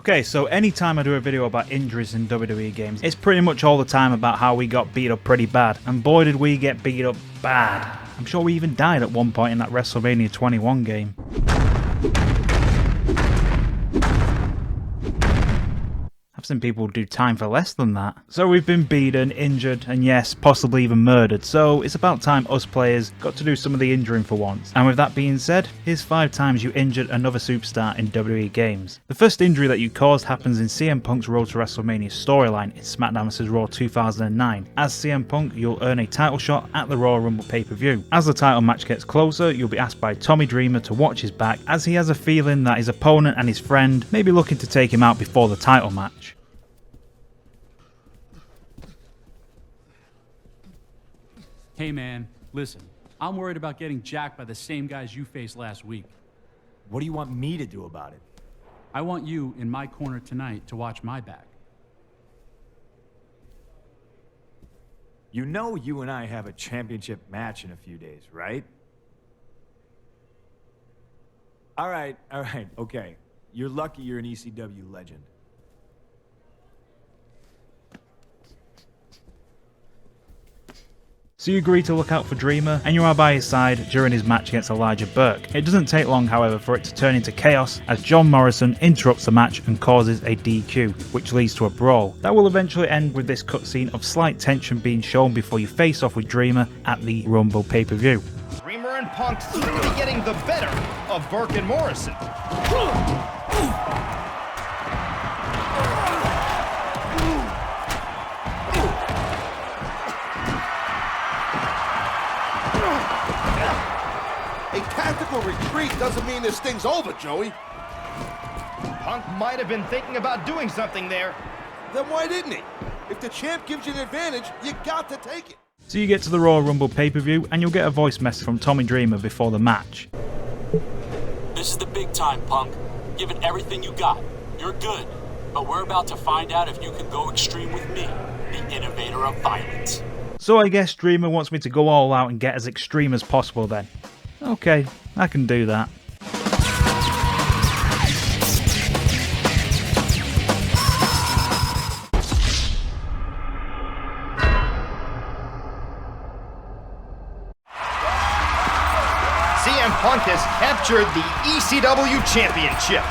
Okay, so anytime I do a video about injuries in WWE games, it's pretty much all the time about how we got beat up pretty bad. And boy did we get beat up bad. I'm sure we even died at one point in that WrestleMania 21 game. I've seen people do time for less than that. So we've been beaten, injured, and yes, possibly even murdered. So it's about time us players got to do some of the injuring for once. And with that being said, here's 5 times you injured another superstar in WWE games. The first injury that you caused happens in CM Punk's Road to WrestleMania storyline in SmackDown vs Raw 2009. As CM Punk, you'll earn a title shot at the Royal Rumble pay-per-view. As the title match gets closer, you'll be asked by Tommy Dreamer to watch his back, as he has a feeling that his opponent and his friend may be looking to take him out before the title match. Hey man, listen, I'm worried about getting jacked by the same guys you faced last week. What do you want me to do about it? I want you in my corner tonight to watch my back. You know you and I have a championship match in a few days, right? All right, okay. You're lucky you're an ECW legend. So you agree to look out for Dreamer, and you are by his side during his match against Elijah Burke. It doesn't take long, however, for it to turn into chaos as John Morrison interrupts the match and causes a DQ, which leads to a brawl. That will eventually end with this cutscene of slight tension being shown before you face off with Dreamer at the Rumble pay-per-view. Dreamer and Punk seem to be getting the better of Burke and Morrison. Tactical retreat doesn't mean this thing's over, Joey. Punk might have been thinking about doing something there. Then why didn't he? If the champ gives you an advantage, you got to take it. So you get to the Royal Rumble pay-per-view and you'll get a voice message from Tommy Dreamer before the match. This is the big time, Punk. Give it everything you got. You're good. But we're about to find out if you can go extreme with me, the innovator of violence. So I guess Dreamer wants me to go all out and get as extreme as possible then. Okay, I can do that. CM Punk has captured the ECW Championship.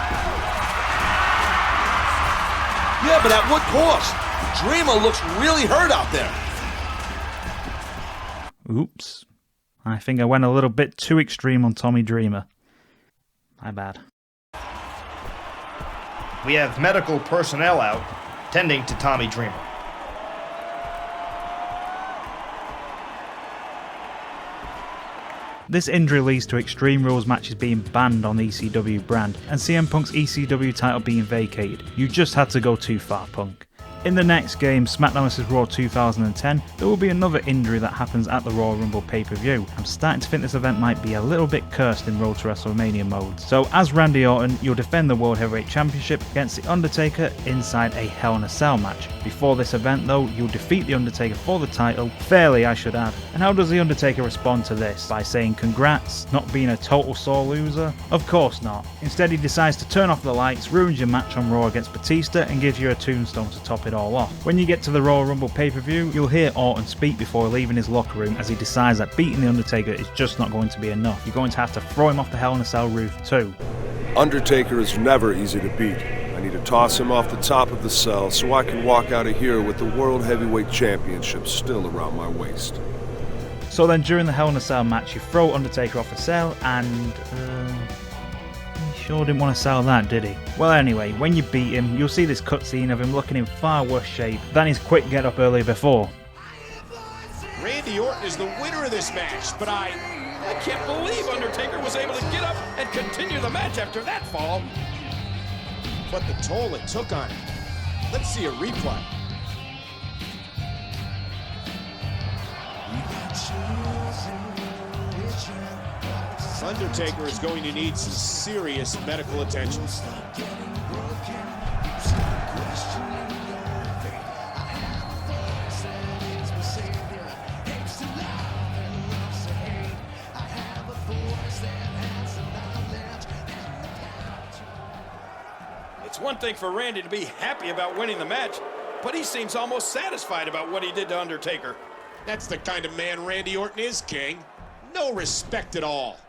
Yeah, but at what cost? Dreamer looks really hurt out there. Oops. I think I went a little bit too extreme on Tommy Dreamer. My bad. We have medical personnel out, tending to Tommy Dreamer. This injury leads to Extreme Rules matches being banned on the ECW brand, and CM Punk's ECW title being vacated. You just had to go too far, Punk. In the next game, SmackDown vs Raw 2010, there will be another injury that happens at the Royal Rumble pay-per-view. I'm starting to think this event might be a little bit cursed in Road to WrestleMania mode. So as Randy Orton, you'll defend the World Heavyweight Championship against The Undertaker inside a Hell in a Cell match. Before this event though, you'll defeat The Undertaker for the title, fairly I should add. And how does The Undertaker respond to this? By saying congrats, not being a total sore loser? Of course not. Instead he decides to turn off the lights, ruins your match on Raw against Batista, and gives you a tombstone to top it all off. When you get to the Royal Rumble pay-per-view, you'll hear Orton speak before leaving his locker room as he decides that beating The Undertaker is just not going to be enough. You're going to have to throw him off the Hell in a Cell roof too. Undertaker is never easy to beat. I need to toss him off the top of the cell so I can walk out of here with the World Heavyweight Championship still around my waist. So then during the Hell in a Cell match, you throw Undertaker off the cell and... sure didn't want to sell that, did he? Well anyway, when you beat him, you'll see this cutscene of him looking in far worse shape than his quick get up earlier before. Randy Orton is the winner of this match, but I can't believe Undertaker was able to get up and continue the match after that fall. But the toll it took on him. Let's see a replay. Undertaker is going to need some serious medical attention. one thing for Randy to be happy about winning the match, but he seems almost satisfied about what he did to Undertaker. That's the kind of man Randy Orton is, King. No respect at all.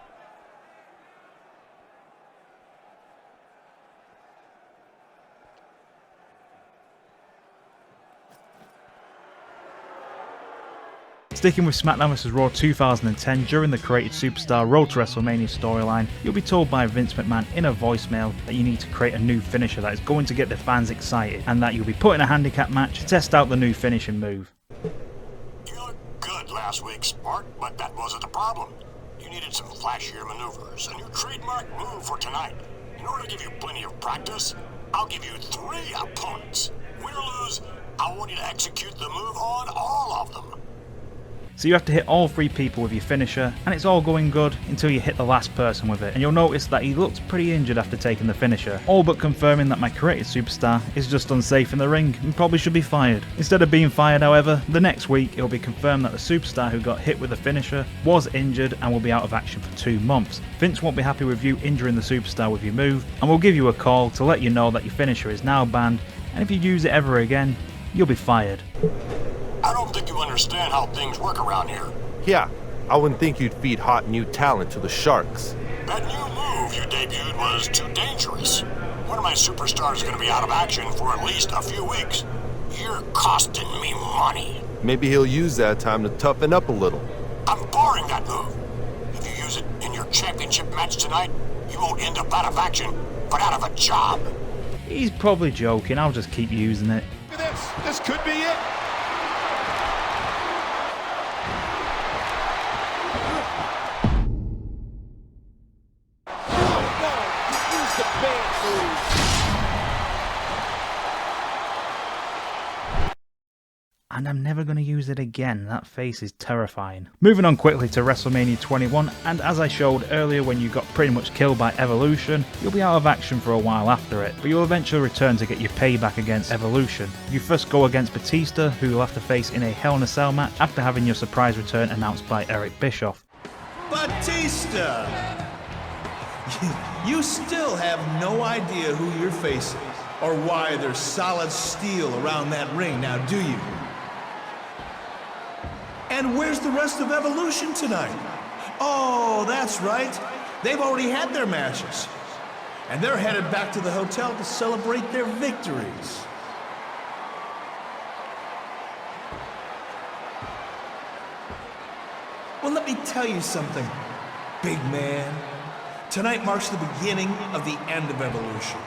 Sticking with SmackDown vs Raw 2010, during the Created Superstar Road to WrestleMania storyline, you'll be told by Vince McMahon in a voicemail that you need to create a new finisher that is going to get the fans excited, and that you'll be put in a handicap match to test out the new finishing move. You looked good last week, Spark, but that wasn't the problem. You needed some flashier maneuvers, a new trademark move for tonight. In order to give you plenty of practice, I'll give you 3 opponents. Win or lose, I want you to execute the move on all of them. So you have to hit all 3 people with your finisher, and it's all going good until you hit the last person with it, and you'll notice that he looks pretty injured after taking the finisher, all but confirming that my Created Superstar is just unsafe in the ring and probably should be fired. Instead of being fired, however, the next week it will be confirmed that the Superstar who got hit with the finisher was injured and will be out of action for 2 months. Vince won't be happy with you injuring the Superstar with your move, and will give you a call to let you know that your finisher is now banned, and if you use it ever again, you'll be fired. I don't think you understand how things work around here. Yeah, I wouldn't think you'd feed hot new talent to the Sharks. That new move you debuted was too dangerous. One of my superstars is going to be out of action for at least a few weeks. You're costing me money. Maybe he'll use that time to toughen up a little. I'm barring that move. If you use it in your championship match tonight, you won't end up out of action, but out of a job. He's probably joking, I'll just keep using it. Look at this could be it. And I'm never going to use it again, that face is terrifying. Moving on quickly to WrestleMania 21, and as I showed earlier, when you got pretty much killed by Evolution, you'll be out of action for a while after it, but you'll eventually return to get your payback against Evolution. You first go against Batista, who you'll have to face in a Hell in a Cell match after having your surprise return announced by Eric Bischoff. Batista! You still have no idea who you're facing, or why there's solid steel around that ring, now do you? And where's the rest of Evolution tonight? Oh, that's right. They've already had their matches. And they're headed back to the hotel to celebrate their victories. Well, let me tell you something, big man. Tonight marks the beginning of the end of Evolution.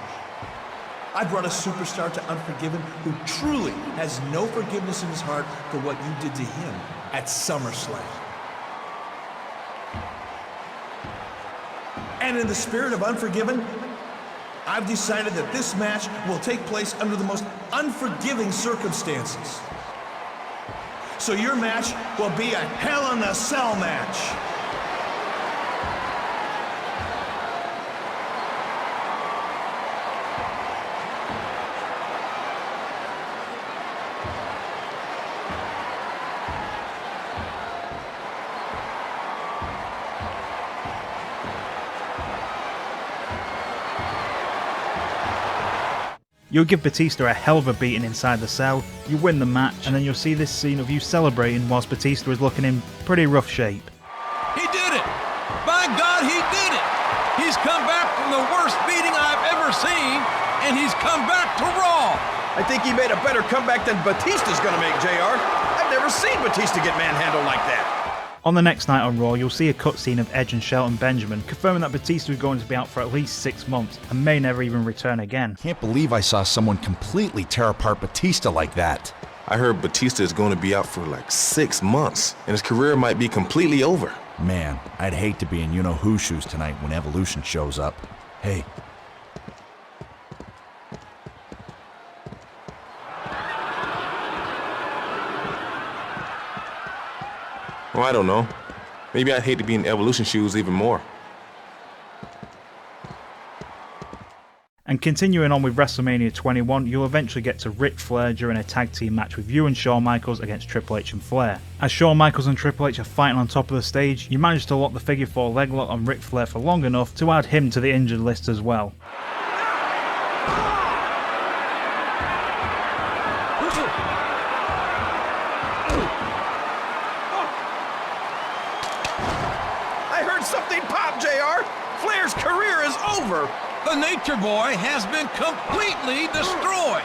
I brought a superstar to Unforgiven who truly has no forgiveness in his heart for what you did to him at SummerSlam. And in the spirit of Unforgiven, I've decided that this match will take place under the most unforgiving circumstances. So your match will be a Hell in a Cell match. You'll give Batista a hell of a beating inside the cell, you win the match, and then you'll see this scene of you celebrating whilst Batista is looking in pretty rough shape. He did it! By God, he did it! He's come back from the worst beating I've ever seen, and he's come back to Raw! I think he made a better comeback than Batista's gonna make, JR. I've never seen Batista get manhandled like that. On the next night on Raw, you'll see a cutscene of Edge and Shelton Benjamin confirming that Batista is going to be out for at least 6 months and may never even return again. Can't believe I saw someone completely tear apart Batista like that. I heard Batista is going to be out for like 6 months, and his career might be completely over. Man, I'd hate to be in you-know-who shoes tonight when Evolution shows up. Hey. Well, I don't know. Maybe I'd hate to be in Evolution shoes even more. And continuing on with WrestleMania 21, you'll eventually get to Ric Flair during a tag team match with you and Shawn Michaels against Triple H and Flair. As Shawn Michaels and Triple H are fighting on top of the stage, you manage to lock the figure 4 leg lock on Ric Flair for long enough to add him to the injured list as well. I heard something pop, JR. Flair's career is over. The Nature Boy has been completely destroyed.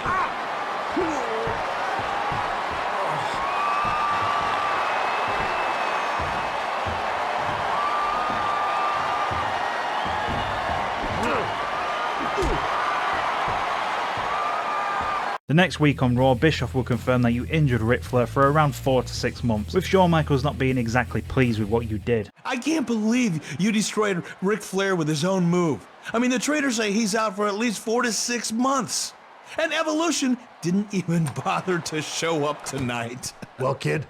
The next week on Raw, Bischoff will confirm that you injured Ric Flair for around 4 to 6 months, with Shawn Michaels not being exactly pleased with what you did. I can't believe you destroyed Ric Flair with his own move. I mean, the traders say he's out for at least 4 to 6 months. And Evolution didn't even bother to show up tonight. Well, kid,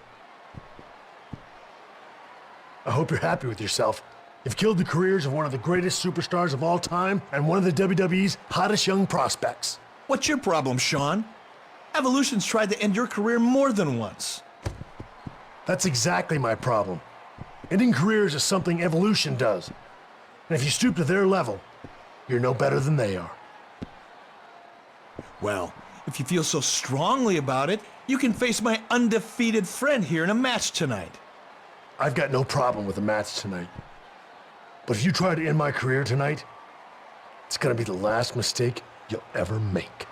I hope you're happy with yourself. You've killed the careers of one of the greatest superstars of all time and one of the WWE's hottest young prospects. What's your problem, Sean? Evolution's tried to end your career more than once. That's exactly my problem. Ending careers is something Evolution does. And if you stoop to their level, you're no better than they are. Well, if you feel so strongly about it, you can face my undefeated friend here in a match tonight. I've got no problem with a match tonight. But if you try to end my career tonight, it's gonna be the last mistake you'll ever make.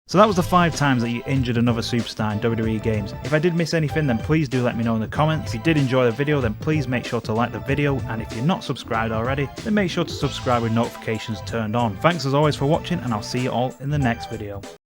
So that was the 5 times that you injured another superstar in WWE Games. If I did miss anything, then please do let me know in the comments. If you did enjoy the video, then please make sure to like the video, and if you're not subscribed already, then make sure to subscribe with notifications turned on. Thanks as always for watching, and I'll see you all in the next video.